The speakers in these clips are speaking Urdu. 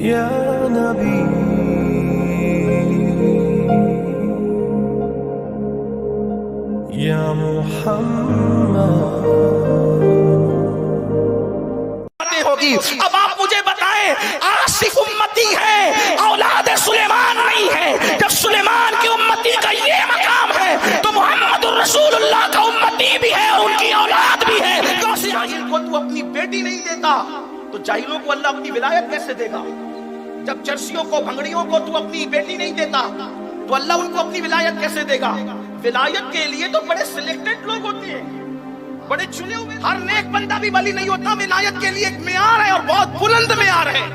یا نبی یا محمد ہوگی۔ اب آپ مجھے بتائیں، آصف امتی ہے، اولاد سلیمان نہیں ہے۔ جب سلیمان کی امتی کا یہ مقام ہے تو محمد الرسول اللہ کا امتی بھی ہے اور ان کی اولاد بھی ہے۔ جاہل کو تو اپنی بیٹی نہیں دیتا تو جاہلوں کو اللہ اپنی ولایت کیسے دے گا؟ جب چرسیوں کو بھنگڑیوں کو تو اپنی بیٹی نہیں دیتا تو اللہ ان کو اپنی ولایت کیسے دے گا؟ ولایت کے لیے تو بڑے سلیکٹڈ لوگ ہوتے ہیں، بڑے چنے ہوئے۔ ہر نیک بندہ بھی ولی نہیں ہوتا۔ ولایت کے لیے ایک معیار ہے اور بہت بلند معیار ہے،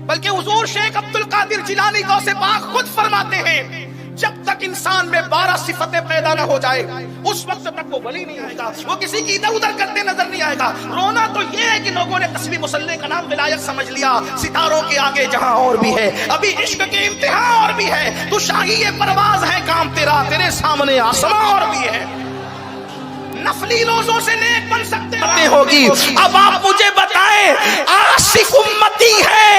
بلکہ حضور شیخ عبد القادر جیلانی غوث پاک خود فرماتے ہیں جب تک انسان میں 12 صفتیں پیدا نہ ہو جائے اس وقت تک وہ ولی نہیں آئے گا، وہ کسی کی ادھر ادھر کرتے نظر نہیں آئے گا۔ رونا تو یہ ہے کہ لوگوں نے تسبیح مصلی کا نام ولایت سمجھ لیا۔ ستاروں کے آگے جہاں اور بھی ہے، ابھی عشق کے امتحان اور بھی ہے، تو شاہی پرواز ہے کام تیرا، تیرے سامنے آسمان اور بھی ہے۔ نفلی روزوں سے نیک بن سکتے ہوگی۔ اب آپ مجھے بتائیں، آصف امتی ہے،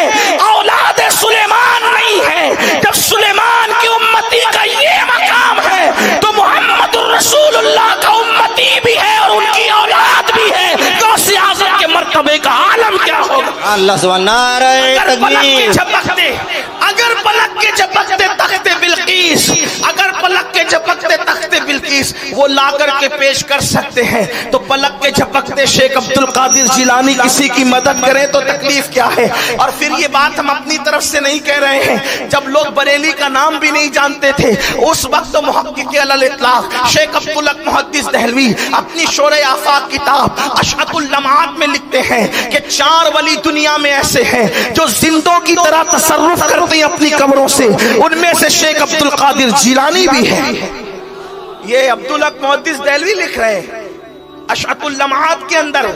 اولاد سلیمان نہیں ہے۔ جب سلیمان کی امتی کا یہ مقام ہے تو محمد الرسول اللہ کا امتی بھی ہے اور ان کی اولاد بھی ہے۔ غوث اعظم کے مرتبے کا عالم کیا ہوگا؟ اللہ سبحانہ نعرہ تکبیر۔ اگر پلک کے جھپکتے تخت بلقیس، اگر پلک کے جھپکتے تخت بلقیس وہ لا کر کے پیش کر سکتے ہیں تو پلک کے جھپکتے شیخ عبد القادر جیلانی کسی کی مدد کریں تو تکلیف کیا ہے؟ اور پھر یہ بات ہم اپنی طرف سے نہیں کہہ رہے ہیں، جب لوگ بریلی کا نام بھی نہیں جانتے تھے اس وقت محقق علی الاطلاق شیخ عبد الحق محدث دہلوی اپنی شورِ آفاق کتاب اشعۃ اللمعات میں لکھتے ہیں کہ 4 ولی دنیا میں ایسے ہیں جو زندوں کی طرح تصرف کرتے ہیں اپنی قبروں سے، ان میں سے شیخ عبد القادر جیلانی بھی ہے۔ یہ عبد الحق محدث دہلوی لکھ رہے ہیں اشعۃ اللمعات کے اندر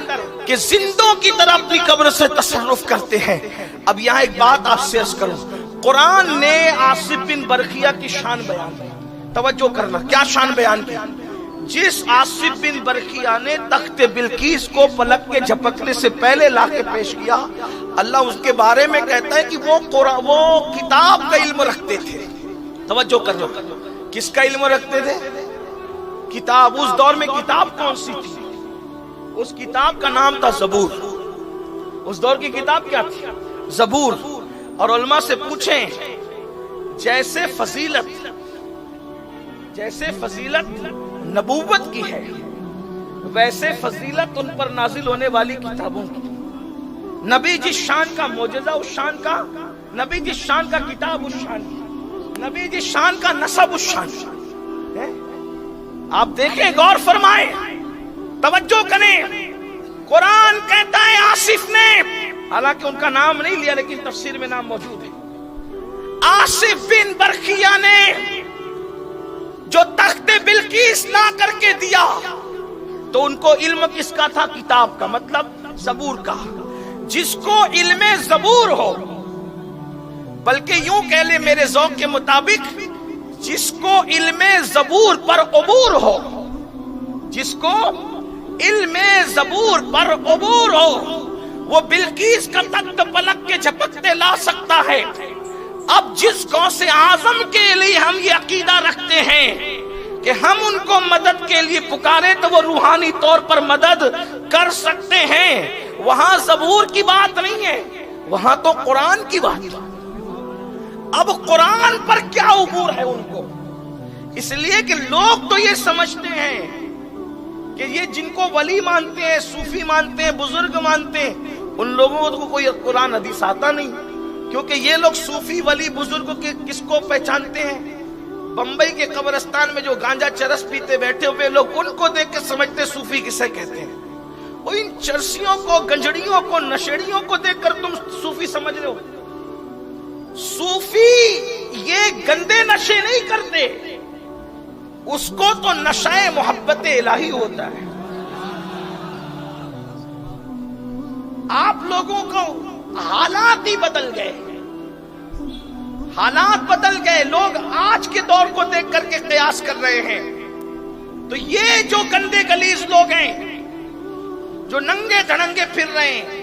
کہ زندوں کی طرح اپنی قبر سے تصرف کرتے ہیں۔ اب یہاں ایک بات آپ سے عرض کروں، قرآن نے آصف بن برقیہ کی شان بیان کی، توجہ کرنا، کیا شان بیان کی؟ جس آصف بن برقیہ نے تخت بلقیس کو پلک کے جھپکنے سے پہلے لا کے پیش کیا، اللہ اس کے بارے میں کہتا ہے کہ وہ کتاب کا علم رکھتے تھے۔ توجہ کرنا، کس کا علم رکھتے تھے؟ کتاب۔ اس دور میں کتاب کون سی تھی؟ اس کتاب کا نام تھا زبور۔ اس دور کی کتاب کیا تھی؟ زبور۔ اور علماء سے پوچھیں، جیسے فضیلت نبوت کی ہے ویسے فضیلت ان پر نازل ہونے والی کتابوں کی۔ نبی جس شان کا معجزہ اس شان کا، نبی جس شان کا کتاب اس شان کی، نبی جس شان کا نسب اس شان کا۔ آپ دیکھیں، غور فرمائیں، توجہ کریں، قرآن کہتا ہے آصف نے، حالانکہ ان کا نام نہیں لیا لیکن تفسیر میں نام موجود ہے، آصف بن برقیہ نے جو تخت بلقیس لا کر کے دیا تو ان کو علم کس کا تھا؟ کتاب کا، مطلب زبور کا۔ جس کو علم زبور ہو، بلکہ یوں کہہ لے میرے ذوق کے مطابق، جس کو علم زبور پر عبور ہو، جس کو علم زبور پر عبور ہو، وہ بلقیس کا تخت پلک کے جھپکتے لا سکتا ہے۔ اب جس غوث اعظم کے لیے ہم یہ عقیدہ رکھتے ہیں کہ ہم ان کو مدد کے لیے پکارے تو وہ روحانی طور پر مدد کر سکتے ہیں، وہاں زبور کی بات نہیں ہے، وہاں تو قرآن کی بات ہے۔ اب قرآن پر کیا عبور ہے ان کو؟ اس لیے کہ لوگ تو یہ سمجھتے ہیں کہ یہ جن کو ولی مانتے ہیں، صوفی مانتے ہیں، بزرگ مانتے ہیں، ان لوگوں کو کوئی قرآن حدیث آتا نہیں، کیونکہ یہ لوگ صوفی ولی بزرگ کے کس کو پہچانتے ہیں؟ بمبئی کے قبرستان میں جو گانجا چرس پیتے بیٹھے ہوئے لوگ، ان کو دیکھ کے سمجھتے صوفی کسے کہتے ہیں۔ وہ ان چرسیوں کو، گنجڑیوں کو، نشیڑیوں کو دیکھ کر تم صوفی سمجھ رہے ہو۔ صوفی یہ گندے نشے نہیں کرتے، اس کو تو نشہ محبت الہی ہوتا ہے۔ آپ لوگوں کو حالات ہی بدل گئے، حالات بدل گئے، لوگ آج کے دور کو دیکھ کر کے قیاس کر رہے ہیں۔ تو یہ جو گندے گلیز لوگ ہیں جو ننگے دھڑنگے پھر رہے ہیں،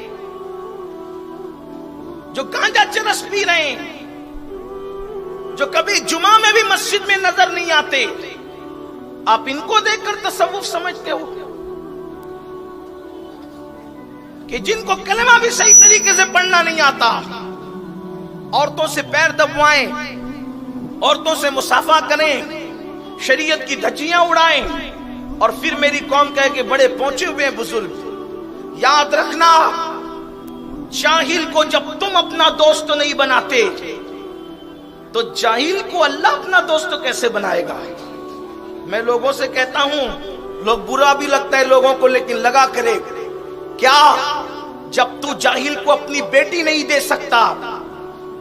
جو گانجا چرس پی رہے ہیں, جو کبھی جمعہ میں بھی مسجد میں نظر نہیں آتے, آپ ان کو دیکھ کر تصوف سمجھتے ہو کہ جن کو کلمہ بھی صحیح طریقے سے پڑھنا نہیں آتا, عورتوں سے پیر دبوائیں, عورتوں سے مصافحہ کریں, شریعت کی دھجیاں اڑائیں, اور پھر میری قوم کہے کہ بڑے پہنچے ہوئے ہیں بزرگ. یاد رکھنا, جاہل کو جب تم اپنا دوست نہیں بناتے تو جاہل کو اللہ اپنا دوست کیسے بنائے گا؟ میں لوگوں سے کہتا ہوں, لوگ برا بھی لگتا ہے لوگوں کو, لیکن لگا کرے کیا, جب تو جاہل کو اپنی بیٹی نہیں دے سکتا,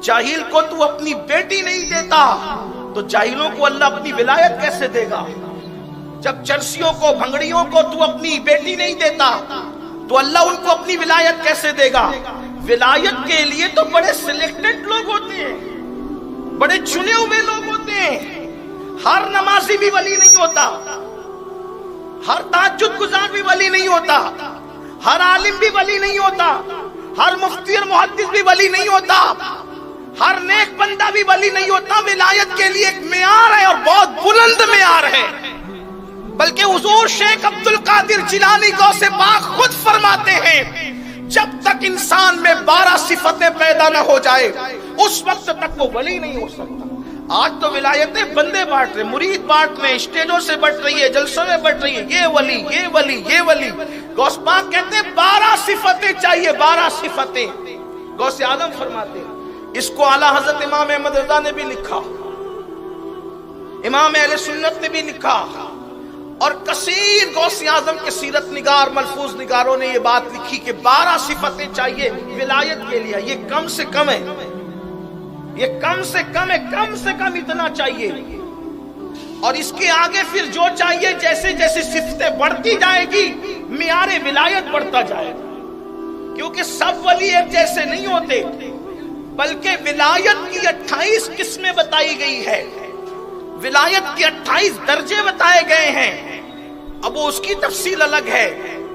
جاہل کو تو اپنی بیٹی نہیں دیتا, تو جاہلوں کو اللہ اپنی ولایت کیسے دے گا؟ جب چرسیوں کو, بھنگڑیوں کو تو اپنی بیٹی نہیں دیتا, تو اللہ ان کو اپنی ولایت کیسے دے گا؟ ولایت کے لیے تو بڑے سلیکٹڈ لوگ ہوتے ہیں, بڑے چنے ہوئے لوگ ہوتے ہیں. ہر نمازی بھی ولی نہیں ہوتا, ہر تہجد گزار بھی ولی نہیں ہوتا, ہر عالم بھی ولی نہیں ہوتا, ہر مفتی اور محدث بھی ولی نہیں ہوتا, ہر نیک بندہ بھی ولی نہیں ہوتا. ولایت کے لیے ایک معیار ہے, اور بہت بلند معیار ہے. بلکہ حضور شیخ عبد القادر جیلانی غوث پاک خود فرماتے ہیں, جب تک انسان میں 12 صفتیں پیدا نہ ہو جائے اس وقت تک وہ ولی نہیں ہو سکتا. آج تو ولایتیں بندے بانٹ رہے, مرید بانٹ رہے, اسٹیجوں سے بٹ رہی ہے, جلسوں میں بٹ رہی ہے, یہ ولی, یہ ولی, یہ ولی. غوث پاک کہتے ہیں 12 صفتیں چاہیے, 12 صفتیں. غوث اعظم فرماتے ہیں, اس کو اعلیٰ حضرت امام احمد رضا نے بھی لکھا, امام اہل سنت نے بھی لکھا, اور کثیر غوث اعظم کے سیرت نگار, ملفوظ نگاروں نے یہ بات لکھی کہ 12 صفتیں چاہیے ولایت کے لیے. یہ کم سے کم ہے, یہ کم سے کم ہے, کم سے کم اتنا چاہیے. اور اس کے آگے پھر جو چاہیے, جیسے جیسے صفتیں بڑھتی جائے گی معیار ولایت بڑھتا جائے گا. کیونکہ سب ولی ایک جیسے نہیں ہوتے, بلکہ ولایت کی 28 قسمیں بتائی گئی ہے, ولایت کے 28 درجے بتائے گئے ہیں. اب وہ اس کی تفصیل الگ ہے,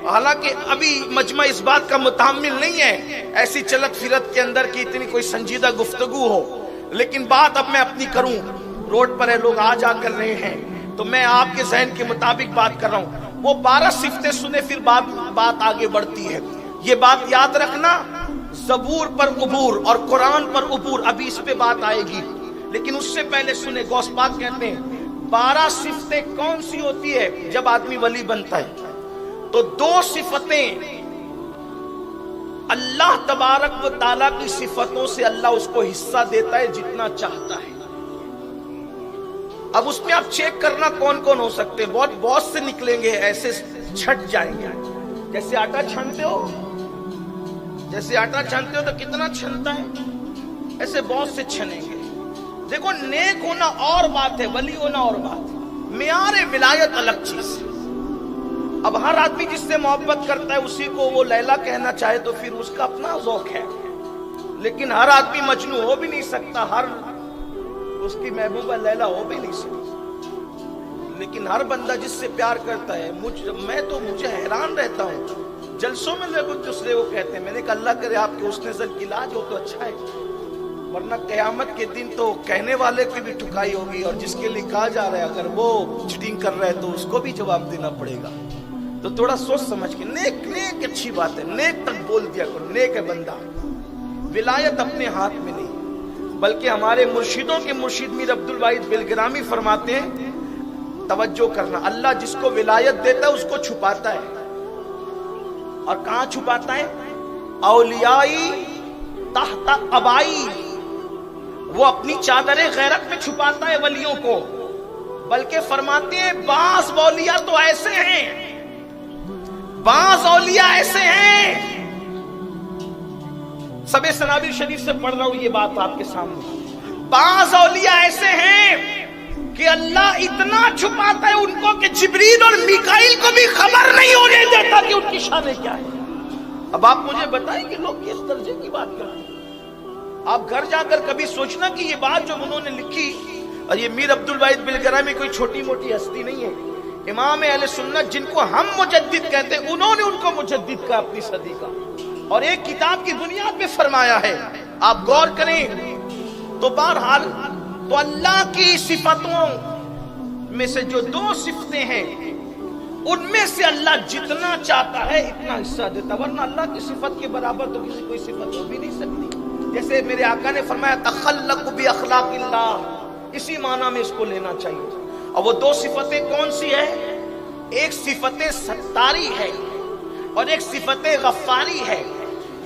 حالانکہ ابھی مجمع اس بات کا متحمل نہیں ہے ایسی چلت پھرت کے اندر کی اتنی کوئی سنجیدہ گفتگو ہو. لیکن بات اب میں اپنی کروں, روڈ پر ہے, لوگ آ جا کر رہے ہیں, تو میں آپ کے ذہن کے مطابق بات کر رہا ہوں. وہ 12 صفتیں سنے, پھر بات آگے بڑھتی ہے. یہ بات یاد رکھنا, زبور پر عبور اور قرآن پر عبور, ابھی اس پہ بات آئے گی, لیکن اس سے پہلے سنے. غوث پاک کہتے ہیں 12 صفتیں کون سی ہوتی ہے جب آدمی ولی بنتا ہے؟ تو 2 صفتیں اللہ تبارک و تعالیٰ کی صفتوں سے اللہ اس کو حصہ دیتا ہے جتنا چاہتا ہے. اب اس میں آپ چیک کرنا کون کون ہو سکتے ہیں, بہت سے نکلیں گے, ایسے چھٹ جائیں گے. جیسے آٹا چھانتے ہو, جیسے آٹا چھانتے ہو تو کتنا چھنتا ہے, ایسے بہت سے چھنیں گے. دیکھو, نیک ہونا اور بات ہے, ولی ہونا اور بات ہے, معیار ولایت الگ چیز ہے. اب ہر آدمی جس سے محبت کرتا ہے اسی کو وہ لیلا کہنا چاہے تو پھر اس کا اپنا ذوق ہے, لیکن ہر آدمی مجنوں ہو بھی نہیں سکتا, ہر اس کی محبوبہ لیلا ہو بھی نہیں سکتی. لیکن ہر بندہ جس سے پیار کرتا ہے, مجھے حیران رہتا ہوں, جلسوں میں لوگ دوسرے کو کہتے ہیں, میں نے کہا اللہ کرے آپ کے حسن زن کی لاج ہو تو اچھا ہے, ورنہ قیامت کے دن تو کہنے والے کی بھی ٹھکائی ہوگی, اور جس کے لیے کہا جا رہا ہے اگر وہ چیٹنگ کر رہا ہے تو اس کو بھی جواب دینا پڑے گا. تو تھوڑا سوچ سمجھ کے, نیک اچھی بات ہے, نیک تک بول دیا کرو, نیک ہے بندہ. ولایت اپنے ہاتھ میں نہیں, بلکہ ہمارے مرشدوں کے مرشد میر عبد الواحد بلگرامی فرماتے ہیں, توجہ کرنا, اللہ جس کو ولایت دیتا ہے اس کو چھپاتا ہے. اور کہاں چھپاتا ہے؟ اولیائی تحت ابائی, وہ اپنی چادر غیرت میں چھپاتا ہے ولیوں کو. بلکہ فرماتے ہیں بعض اولیاء تو ایسے ہیں, بعض اولیاء ایسے ہیں, سب سنابل شریف سے پڑھ رہا ہوں یہ بات آپ کے سامنے, بعض اولیاء ایسے ہیں کہ اللہ اتنا چھپاتا ہے ان کو کہ جبریل اور میکائیل کو بھی خبر نہیں ہونے دیتا کہ ان کی شان کیا ہے. اب آپ مجھے بتائیں کہ لوگ کس درجے کی بات کرتے ہیں. آپ گھر جا کر کبھی سوچنا کہ یہ بات جو انہوں نے لکھی, اور یہ میر عبد الواحد بلگرامی کوئی چھوٹی موٹی ہستی نہیں ہے, امام اہل سنت جن کو ہم مجدد کہتے ہیں انہوں نے ان کو مجدد کہا اپنی صدی کا, اور ایک کتاب کی بنیاد پہ فرمایا ہے آپ غور کریں تو بہرحال تو اللہ کی صفتوں میں سے جو دو صفتیں ہیں ان میں سے اللہ جتنا چاہتا ہے اتنا حصہ دیتا، ورنہ اللہ کی صفت کے برابر تو کسی کوئی صفت ہو بھی نہیں سکتی۔ جیسے میرے آقا نے فرمایا تخلق باخلاق اللہ، اسی معنی میں اس کو لینا چاہیے۔ اور وہ دو صفتیں کون سی ہے؟ ایک صفت ستاری ہے اور ایک صفت غفاری ہے،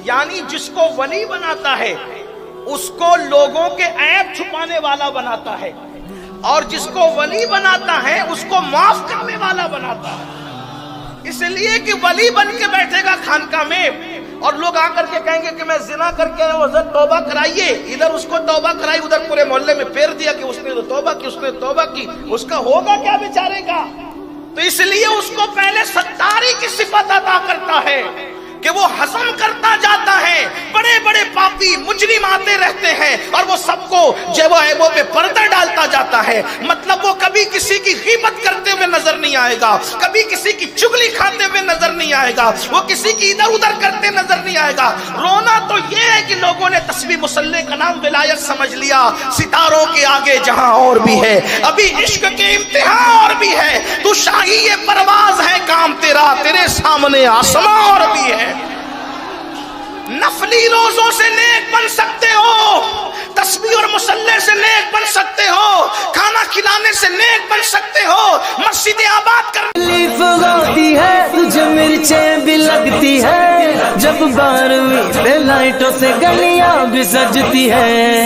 یعنی جس کو ولی بناتا ہے اس کو لوگوں کے عیب چھپانے والا بناتا ہے، اور جس کو ولی بناتا ہے اس کو معاف کرنے والا بناتا ہے۔ اس لیے کہ ولی بن کے بیٹھے گا خانقاہ میں اور لوگ آ کر کے کہیں گے کہ میں زنا کر کے حضرت توبہ کرائیے، ادھر اس کو توبہ کرائی، ادھر پورے محلے میں پھیر دیا کہ اس نے تو توبہ کی، اس نے توبہ کی، اس کا ہوگا کیا بیچارے کا؟ تو اس لیے اس کو پہلے ستاری کی صفت عطا کرتا ہے کہ وہ ہضم کرتا جاتا ہے۔ بڑے بڑے پاپی مجرم آتے رہتے ہیں اور وہ سب کو جو وہ عیبوں پہ پردہ ڈالتا جاتا ہے، مطلب وہ کبھی کسی کی غیبت کرتے ہوئے نظر نہیں آئے گا، کبھی کسی کی چگلی کھاتے ہوئے نظر نہیں آئے گا، وہ کسی کی ادھر ادھر کرتے نظر نہیں آئے گا۔ رونا تو یہ ہے کہ لوگوں نے تسبیح مصلی کا نام ولایت سمجھ لیا، ستاروں کے آگے جہاں اور بھی ہے، ابھی عشق کے امتحان اور بھی ہے، تو شاہی یہ پرواز ہے کام تیرا، تیرے سامنے آسمان اور بھی ہے۔ نفلی روزوں سے نیک بن سکتے ہو، تسبیح اور مصلی سے نیک بن سکتے ہو، کھانا کھلانے سے نیک بن سکتے ہو، مسجد آباد کرنے ہوتی ہے، تجھے مرچیں بھی لگتی ہے، جب 12ویں پہ لائٹوں سے گلیاں بھی سجتی ہے۔